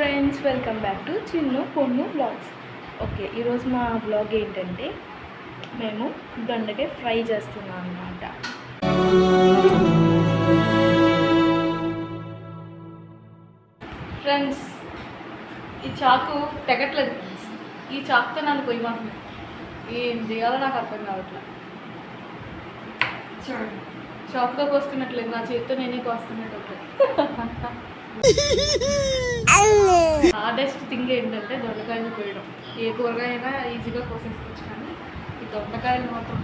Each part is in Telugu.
Friends, welcome back to Chinnu Ponnu blogs. Okay, ఈరోజు మా బ్లాగ్ ఏంటంటే మేము దొండకాయ ఫ్రై చేస్తున్నాం అన్నమాట. ఫ్రెండ్స్, ఈ చాకు తెగట్లేదు. ఈ చాకుతో నన్ను కొయ్యమంటున్నాను. ఏం చేయాలో నాకు అర్థం కావట్లేదు. చూడండి, చాకుతో కోస్తున్నట్లేదు, నా చేతితో నేనే కోస్తున్నట్టు. హార్డెస్ట్ థింగ్ ఏంటంటే దొండకాయలు కోయడం. ఏ కూరగాయ అయినా ఈజీగా కోసేసుకోవచ్చు, కానీ ఈ దొండకాయలు మాత్రం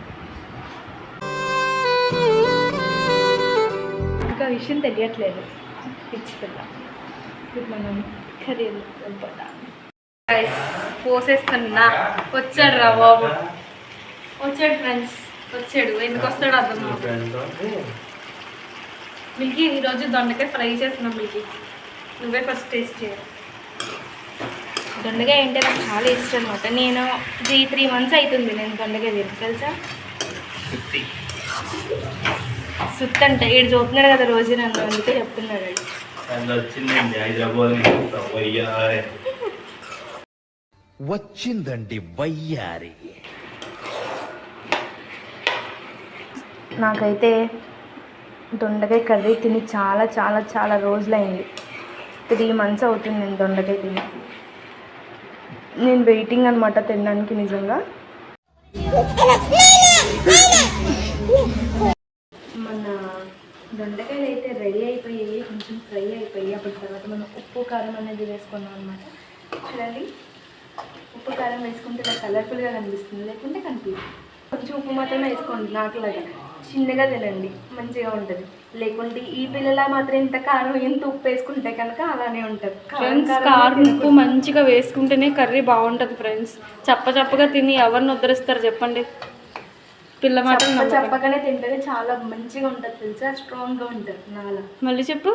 ఇంకా విషయం తెలియట్లేదు. పిచ్చిపిల్ల మనం కర్రీ వెళ్ళిపోతాం. పోసేస్తున్నా. వచ్చాడు రా బాబు, వచ్చాడు ఫ్రెండ్స్, వచ్చాడు. ఎందుకు వస్తాడు అర్థం కాదు. మిల్కీ ఈరోజు దొండకాయ ఫ్రై చేస్తున్నాం. మిల్కీ, నువ్వే ఫస్ట్ టేస్ట్ చేయాలి. దొండకాయ అంటే నాకు చాలా ఇష్టం అనమాట. నేను 3 months అవుతుంది నేను దొండకాయ తిని, తెలుసా. సుత్ అంటే ఏడు చూపుతున్నాడు కదా రోజు, నన్ను అందుకే చెప్తున్నాడు. వచ్చిందండి వయ్యారి. నాకైతే దొండకాయ కర్రీ తిని చాలా చాలా చాలా రోజులైంది. 3 months అవుతుంది నేను దొండకాయ తిని. నేను వెయిటింగ్ అనమాట తినడానికి. నిజంగా మన దొండకాయలు అయితే రెడీ అయిపోయాయి, కొంచెం ఫ్రై అయిపోయి. అప్పటి తర్వాత మనం ఉప్పు కారం అనేది వేసుకున్నాం అనమాట. చూడండి, ఉప్పు కారం వేసుకుంటే ఇలా కలర్ఫుల్గా కనిపిస్తుంది, లేకుంటే కనిపించదు. కొంచెం ఉప్పు మాత్రమే వేసుకోండి, నాకులాగా చిన్నగా తినండి, మంచిగా ఉంటుంది. లేకుంటే ఈ పిల్లల మాత్రం ఇంత కారం ఇంత ఉప్పు వేసుకుంటే కనుక అలానే ఉంటుంది. కారం ఉప్పు మంచిగా వేసుకుంటేనే కర్రీ బాగుంటుంది ఫ్రెండ్స్. చప్పగా తిని ఎవరిని ఉద్ధరిస్తారు చెప్పండి. పిల్ల మాత్రం చెప్పగానే తింటేనే చాలా మంచిగా ఉంటుంది తెలుసా, స్ట్రాంగ్గా ఉంటుంది. నాలా మళ్ళీ చెప్పు.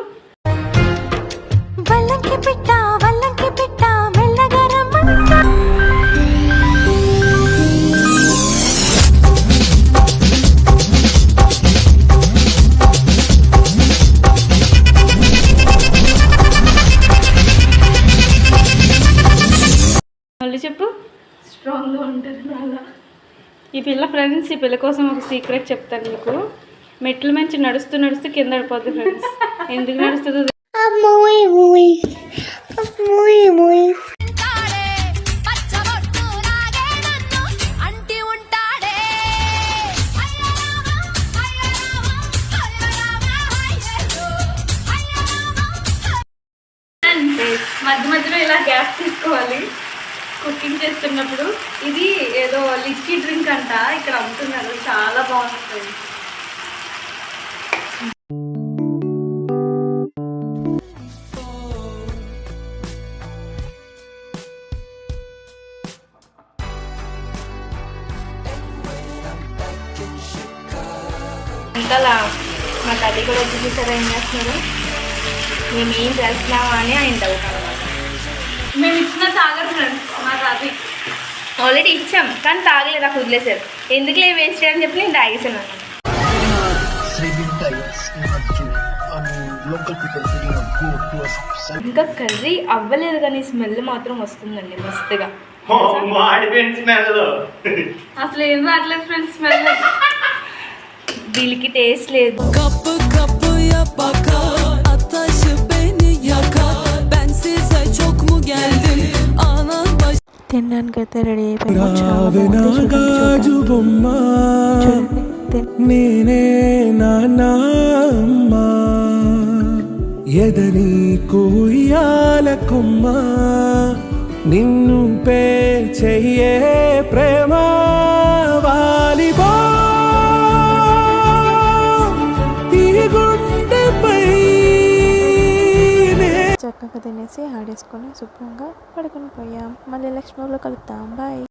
మళ్ళీ చెప్పు. స్ట్రాంగ్గా ఉంటుంది నాలా. ఈ పిల్ల ఫ్రెండ్స్, ఈ పిల్ల కోసం ఒక సీక్రెట్ చెప్తాను మీకు. మెట్ల మంచి నడుస్తూ నడుస్తూ కింద పడిపోద్ది ఫ్రెండ్స్. ఎందుకు నడుస్తుందో మధ్య మధ్యలో ఇలా గ్యాస్ తీసుకోవాలి కుకింగ్ చేస్తున్నప్పుడు. ఇది ఏదో లిక్విడ్ డ్రింక్ అంట, ఇక్కడ అమ్ముతున్నారు, చాలా బాగుంటుంది. అంతలా మా తల్లి కూడా వచ్చి చూసారా ఏం చేస్తున్నారు, మేము ఏం చేస్తున్నామా అని ఆయన డౌట్ అనమాట. మేము ఇచ్చిన తాగరు ఫ్రెండ్స్, మాకు అది ఆల్రెడీ ఇచ్చాం కానీ తాగలేదు, నాకు వదిలేసారు. ఎందుకులే వేస్ట్ చేయని చెప్పి నేను తాగేసాను అన్నమాట. ఇంకా కర్రీ అవ్వలేదు కానీ స్మెల్ మాత్రం వస్తుందండి మస్తుగా. అసలు ఏం రావట్లేదు ఫ్రెండ్స్ స్మెల్. వీళ్ళకి టేస్ట్ లేదు. తినడానికి అయితే రెడీ అయిపోయింది. నేనే నాన్నమ్మ ఎదని కూయాలకుమ్మ నిన్ను పే చెయ్యే ప్రేమ వాలిబా ఈ గుండెపై చక్కగా తినేసి ఆడేసుకొని శుభ్రంగా పడుకొని పోయాం. మళ్ళీ నెక్స్ట్ బ్లాగ్లో కలుద్దాం. బాయ్.